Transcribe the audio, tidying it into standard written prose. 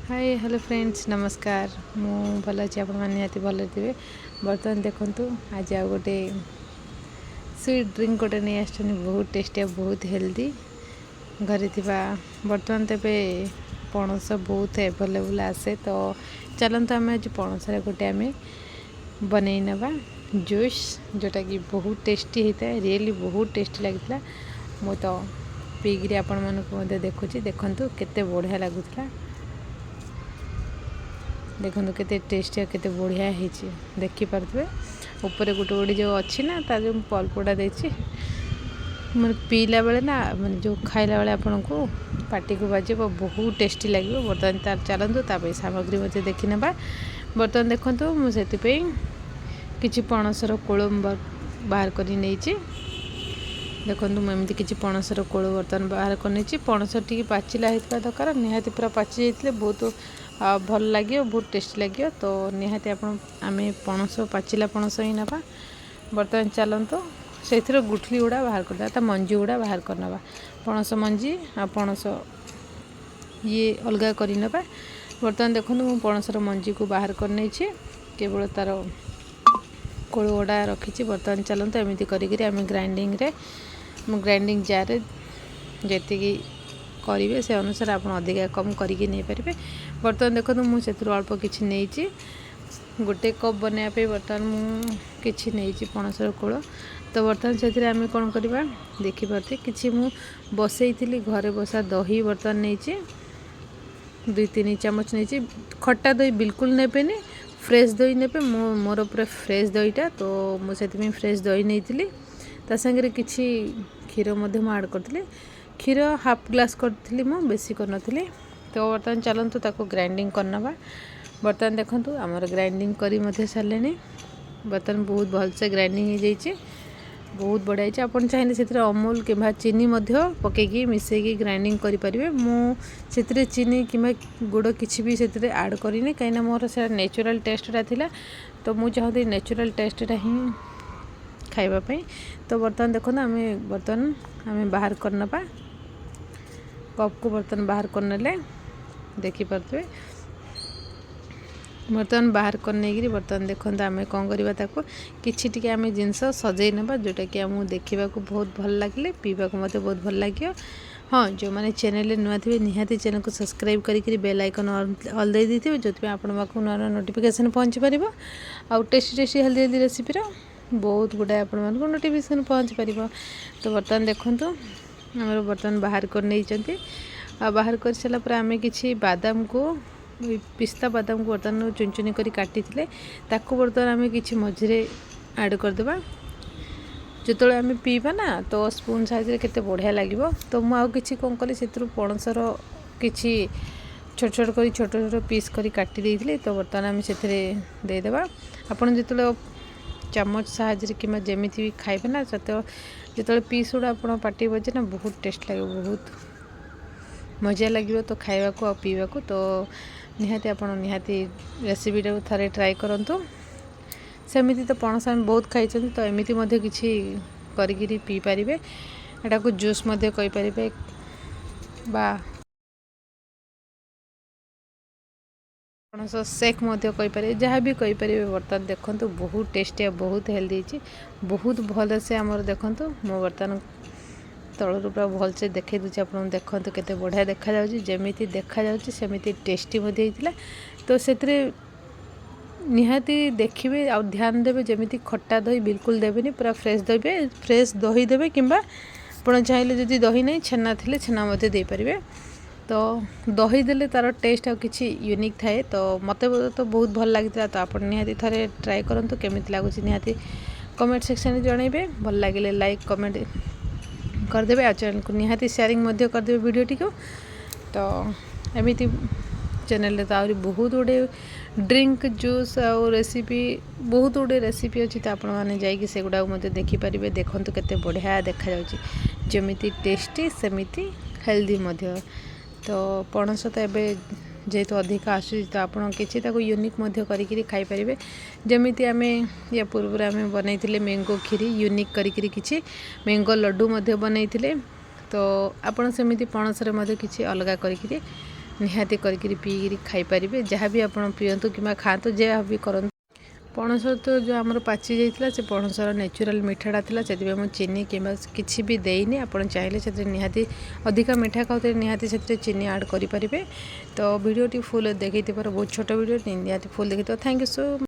Hi hello friends नमस्कार मु भल अच्छी आप निहाती भल थे बर्तमान देखूँ आज आ गोटे स्वीट ड्रिंक गोटे नहीं आस बहुत टेस्टी और बहुत हेल्दी घरे थिबा बर्तमान तेबे पणस बहुत एवेलेबल आसे तो चलते आम आज पणस गोटे आम बनई नवा जूस जोटा कि बहुत टेस्टी होता है रियली बहुत टेस्टी लगी मु तो पीकरी आपण मानक देखुची देखु केते बढ़िया लगुला देखो केते टेस्टी और केते बढ़िया होती देखिपे ऊपर गोटे गोटे जो अच्छी ना तार जो पल्पटा देती मैं पीला बेले ना मैं जो खाइला बेले आपन को पार्टी को बाजे बहुत टेस्टी लगे बर्तमान तार चलतु ताप सामग्री मत देखी ना बर्तमान देखो मुझे किसी पणसर कोल बाहर कर देखो मुझे किसी पणसर कोल बर्तमान बाहर कर पणस टी पाचिला होता दरकार निहाती पूरा पाची जाते बहुत भल लगे बहुत टेस्टी लगे तो निहाती आम पणस पाचिला पणस ही ना बर्तमान चलतु से गुठली गुड़ा बाहर करदे मंजी गुड़ा बाहर करना पणस मंजी आ पणस ये अलग करना बर्तमान देखो मुझे पणसर मंजी को बाहर कर केवल तार कोल गुड़ा रखी बर्तमान चलतु एमती करें ग्राइंडिंग जार जी करेंगे से अनुसार आप अधिका कम करके नहीं पारे बर्तमान देखो मुझे अल्प किसी नहीं गोटे कप बनवाई बर्तमान मुझे नहीं पणसर कोल तो बर्तमान से आम कौन करवा देखिपे कि बसई थी घरे बसा दही बर्तमान नहीं 2-3 चामच नहीं खट्टा दही बिल्कुल नेबेनि फ्रेश दही ने मोर पूरा फ्रेश दहीटा तो मुझे फ्रेश दही नहीं तासांगे किसी क्षीर आड करी क्षीर हाफ ग्लास करी बेसी कर तो बर्तमान चलतु ताको ग्राइंडिंग करना बर्तमान देखो आमर ग्राइंडिंग कर सारे बर्तमान बहुत भलसे ग्राइंडिंग हो जाइए बहुत बढ़िया आप चाहिए से अमूल कि चीनी पकईकि मिसेकी ग्राइंडिंग करेंगे मुझे चीनी कि गुड़ किसी भी से आड करनी कहीं मोर से नेचुरल टेस्टा था तो मुझे चाहती नेचुरल टेस्टा ही खाइबापी तो बर्तमान देखो बर्तमान आम बाहर करना कप को बर्तमान बाहर करने देखिपे बर्तमान बाहर कर बर्तमान देखो आम कौन करवा कि आम जिनस सजई ना जोटा कि आमको देखा बहुत भल लगे पीवा मत बहुत भल लगे हाँ जो मैंने चैनल नुआ थे निहाती चैनल को सब्सक्राइब करी बेल आइकन ऑल दे दी जो आप नुआ नोटिफिकेशन पहुँची पार आउ टेस्टी टेस्टी हेल्दी हेल्दी रेसिपीर बहुत गुड़ाए आप नोटिफिकेशन पहुँची पार तो बर्तमान देखूँ आम बर्तमान बाहर कर नहीं बाहर कर सारापर आम कि बादाम को पिस्ता बादाम को बर्तमान चुन चुनी कर काटी ताको बर्तमान आम कि मझे ऐड करदे जो आम पीवा ना तो स्पून साइज केते बढ़िया लगे तो मुझे कौन कली से पणसर किसी छोट छोट कर छोट छोट पीस कर काटी देती तो बर्तमान आम से देदेबा आपड़ जो चामच साहाଯ୍य कि जमी भी खाइबे ना जो पीस गुड़ा आप पाटी बजे ना बहुत टेस्ट लगे बहुत मजा लगे तो खावा को पीवा को तो निहाती आप निहाती रेसिपीटा थे ट्राए करूँ सेमती तो पणस आम बहुत खाई तो एमती किसी करी पी पारे एटा को जूस कहींपारे बा पणस सेक कहींपारे जहाँ भी कहींपारे बर्तमान देखो बहुत टेस्टी बहुत हेल्दी बहुत भल से आमर देखूँ मो बर्तमान तलू पूरा भलसे देखे दूसरी आप देखो केते बढ़िया देखा जमी देखा सेमती टेस्टी होता तो से निहाती देखिए आ ध्यान देवे जमी खट्टा दही बिल्कुल देवेनि पूरा फ्रेश दही देवे कि आप चाहिए जदि दही नहीं छेना थी छेना मत दे पारे तो दही देले तार टेस्ट आ किसी यूनिक थाए तो मत तो बहुत भल लगी तो आप निहाती थे ट्राए करूँ केमी लगुच निहाती कमेंट सेक्शन जनइबे भल लगे लाइक कमेंट करदे आ चैनल को निहाती शेयरिंग करदे वीडियोटी को तो एमती चैनल तो आहरी बहुत गुड़े ड्रिंक जूस और रेसिपी बहुत गुड़े रेसिपी अच्छी तो आपण मैंने जाकि से गुड़ा मत देखिपारे देखूँ केते बढ़िया देखा जमी टेस्टी सेमती हेल्दी तो पणस तो एवं जेहेतु अधिक आसूँ तो आप किसी यूनिक करी खाईपारे जमी आम या पूर्व आम बनई मैंगो खीरी यूनिक करी किसी मैंगो लड्डू बनई तो आपड़ सेमती पणस किसी अलग करी निहाती करके पीकि खाईपारे जहाँ भी आप पिंतु कि खातु जहाँ भी करूँ। पणस तो जो आमर पाची जाइए से पणसर नेचुराल मीठाटा था से मुझे चीनी कि किसी भी देनी आप चाहिए से निहाती अधिका मीठा खाते निहाती से चीनी आड करेंगे। तो वीडियो फुल देखते बहुत छोट वीडियो निहाती फुल देखते। Thank you so